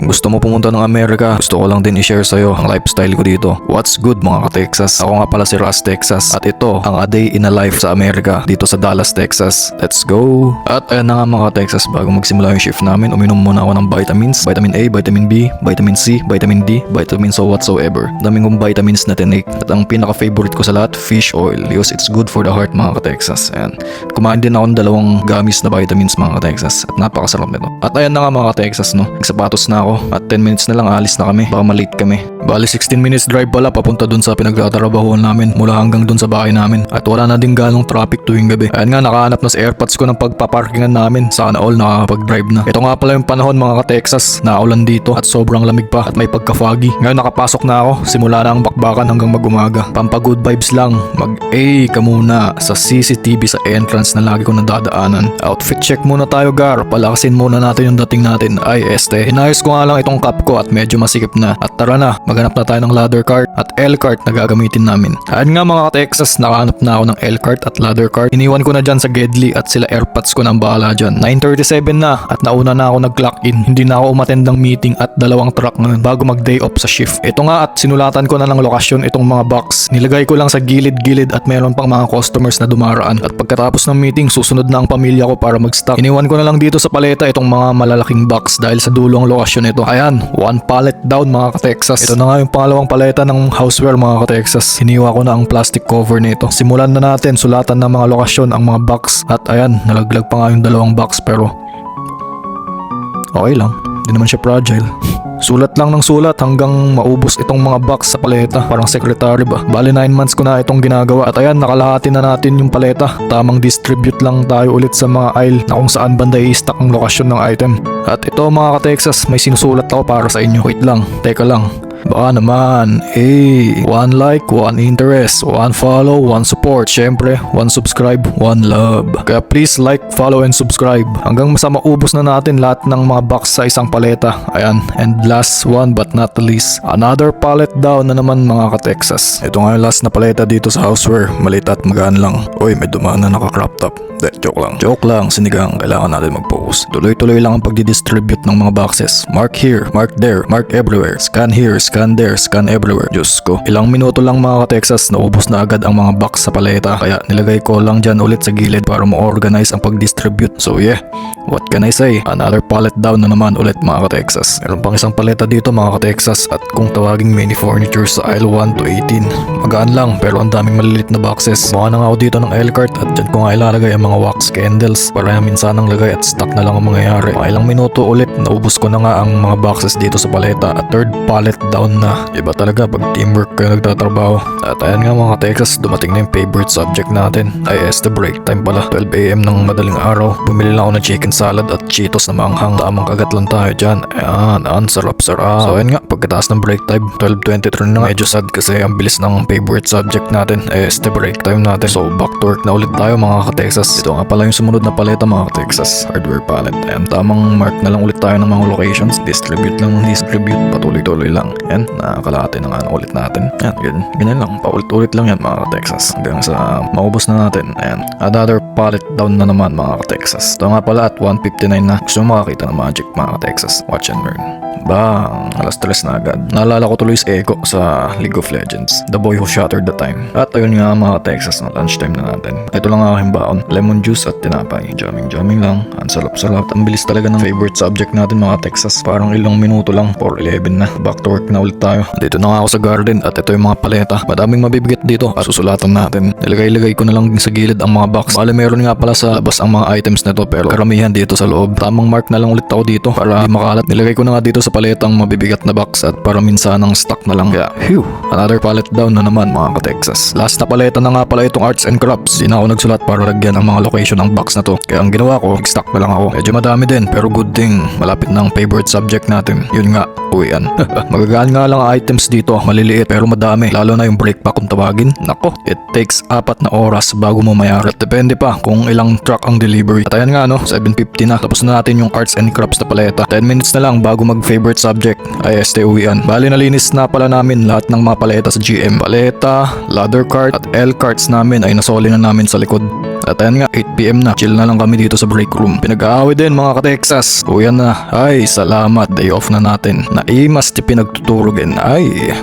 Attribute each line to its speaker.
Speaker 1: Kung gusto mo pumunta ng Amerika, gusto ko lang din i-share sa'yo ang lifestyle ko dito. What's good mga ka-Texas? Ako nga pala si Ras Texas at ito ang A Day in a Life sa Amerika dito sa Dallas, Texas. Let's go! At ayan na nga mga ka-Texas, bago magsimula yung shift namin, uminom muna ako ng vitamins. Vitamin A, Vitamin B, Vitamin C, Vitamin D, vitamins so whatsoever. Daming kong vitamins na tinake. At ang pinaka-favorite ko sa lahat, fish oil. Because it's good for the heart mga ka-Texas. Ayan. Kumain din ako ng 2 gummies na vitamins mga ka-Texas. At napakasarap nito. At ayan na nga mga ka-Texas, no. Nagsapatos na ako. At 10 minutes na lang alis na kami. Baka malate kami. Bali 16 minutes drive pala papunta dun sa pinagtatrabahuan namin mula hanggang dun sa bahay namin. At wala na din ganong traffic tuwing gabi. Ayan nga, nakahanap na sa airpods ko ng pagpaparkingan namin. Sana all nakakapag-drive na. Ito nga pala yung panahon mga ka-Texas. Naulan dito at sobrang lamig pa at may pagka-foggy. Ngayon nakapasok na ako. Simula na ang bakbakan hanggang mag-umaga. Pampa good vibes lang. Mag-A ka muna sa CCTV sa entrance na lagi ko nadadaanan. Outfit check muna tayo gar. Palakasin muna natin yung dating natin. Ay inayos ko nga lang itong cap ko at medyo masikip na. At tara na, maghanap na tayo ng ladder cart at L-cart na gagamitin namin. Ayun nga mga ka-Texas, nakahanap na ako ng L-cart at ladder cart. Iniwan ko na dyan sa Gedli at sila airpods ko nang bahala dyan. 9:37 na at nauna na ako nag-clock in. Hindi na ako umattend ng meeting at 2 truck na bago mag-day off sa shift. Ito nga at sinulatan ko na ng lokasyon itong mga box. Nilagay ko lang sa gilid-gilid at meron pang mga customers na dumaraan. At pagkatapos ng meeting, susunod na ang pamilya ko para mag-stock. Iniwan ko na lang dito sa paleta itong mga malalaking box dahil sa dulong lokasyon ito. Ayan, 1 pallet down mga ka-Texas. Ito na nga yung pangalawang paleta ng houseware mga ka-Texas. Hiniwa ko na ang plastic cover nito. Simulan na natin sulatan ng mga lokasyon ang mga box. At ayan, nalaglag pa nga yung 2 box pero okay lang. Hindi naman siya fragile. Sulat lang ng sulat hanggang maubos itong mga box sa paleta. Parang secretary ba? Bali 9 months ko na itong ginagawa. At ayan, nakalahati na natin yung paleta. Tamang distribute lang tayo ulit sa mga aisle na kung saan banda i-stock ang lokasyon ng item. At ito mga ka-Texas, may sinusulat ako para sa inyo. Wait lang, teka lang. Baka naman, 1 like, 1 interest, 1 follow, 1 support. Syempre, 1 subscribe, 1 love. Kaya please like, follow, and subscribe. Hanggang sa maubos na natin lahat ng mga box sa isang paleta. Ayan, and last one but not the least, another pallet down na naman mga ka-Texas. Ito nga yung last na paleta dito sa houseware. Maliit at magaan lang. Uy, may dumaan na naka-crop top. Joke lang. Joke lang, sinigang. Kailangan natin mag-focus. Tuloy-tuloy lang ang pagdidistribute ng mga boxes. Mark here, mark there, mark everywhere. Scan here, scan there, scan everywhere. Diyos ko. Ilang minuto lang mga ka-Texas, naubos na agad ang mga box sa paleta. Kaya nilagay ko lang dyan ulit sa gilid para ma-organize ang pag-distribute. So yeah, what can I say? Another pallet down na naman ulit mga ka-Texas. Meron pang isang paleta dito mga ka-Texas at kung tawaging mini furniture sa aisle 1 to 18. Magaan lang pero ang daming malilit na boxes. Mukha na nga ako dito ng L-cart at dyan ko nga ilalagay ang mga wax candles para minsanang lagay at stock na lang ang mangyayari. Mga ilang minuto ulit, naubos ko na nga ang mga boxes dito sa paleta at 3rd pallet down na. Iba talaga pag teamwork kayo nagtatrabaho. At ayan nga mga Texas, dumating na yung favorite subject natin. The break time pala. 12 AM ng madaling araw. Bumili lang ako ng chicken salad at Cheetos na maanghang. Tamang kagat lang tayo dyan. Ayan, sarap-sarap. So ayan nga, pagkataas ng break time, 12:23 na nga. Medyo sad kasi ang bilis ng favorite subject natin. The break time natin. So back to work na ulit tayo mga ka-Texas. Ito nga pala yung sumunod na paleta mga ka-Texas. Hardware palette. Ayan, tamang mark na lang ulit tayo ng mga locations. Distribute lang ng distribute. Patuloy-tuloy lang. Ayan, nakakalahati na nga ulit natin. Ayan, ganyan lang. Paulit-ulit lang yan mga ka-Texas. Hanggang sa maubos na natin. Ayan, another pallet down na naman mga ka-Texas. Ito nga pala at 1:59 na. Gusto mo makakita ng magic mga ka-Texas. Watch and learn. Bang! Alas 3 na agad. Naalala ko tuloy si Echo sa League of Legends. The boy who shattered the time. At ayun nga mga Texas na lunchtime na natin. Ito lang ang aking baon. Lemon juice at tinapay. Jamming lang. Ang sarap-sarap. Ang bilis talaga ng favorite subject natin mga Texas. Parang ilang minuto lang. 4:11 na. Back to work na ulit tayo. Dito na nga ako sa garden at ito yung mga paleta. Madaming mabibigat dito at susulatan natin. Nilagay ko na lang sa gilid ang mga box. Bale meron nga pala sa labas ang mga items na to pero karamihan dito sa loob. Tamang mark na lang ulit ako dito para di makalat. Nilagay ko na nga dito sa paletang mabibigat na box at para minsanang stock na lang. Kaya, another pallet down na naman mga ka-Texas. Last na paleta na nga pala itong arts and crafts. Di na ako nagsulat para lagyan ang mga location ng box na to. Kaya ang ginawa ko, stock na lang ako. Medyo madami din pero good thing. Malapit na ang favorite subject natin. Yun nga, uwian. Magagaan nga lang ang items dito. Maliliit pero madami. Lalo na yung break pack kung tawagin. Nako, it takes 4 na oras bago mo mayari. At depende pa pa kung ilang truck ang delivery. At ayan nga 7:50 na. Tapos na natin yung arts and crafts na paleta. 10 minutes na lang bago mag favorite subject ay uwian. Bali nalinis na pala namin lahat ng mga paleta sa GM. Paleta, ladder cart at L carts namin ay nasoli na namin sa likod. At ayan nga, 8pm na. Chill na lang kami dito sa break room. Pinag-aaway din mga ka-Texas. Uyan na. Ay, salamat. Day off na natin. Naimas ti pinagtutulogin. Ay.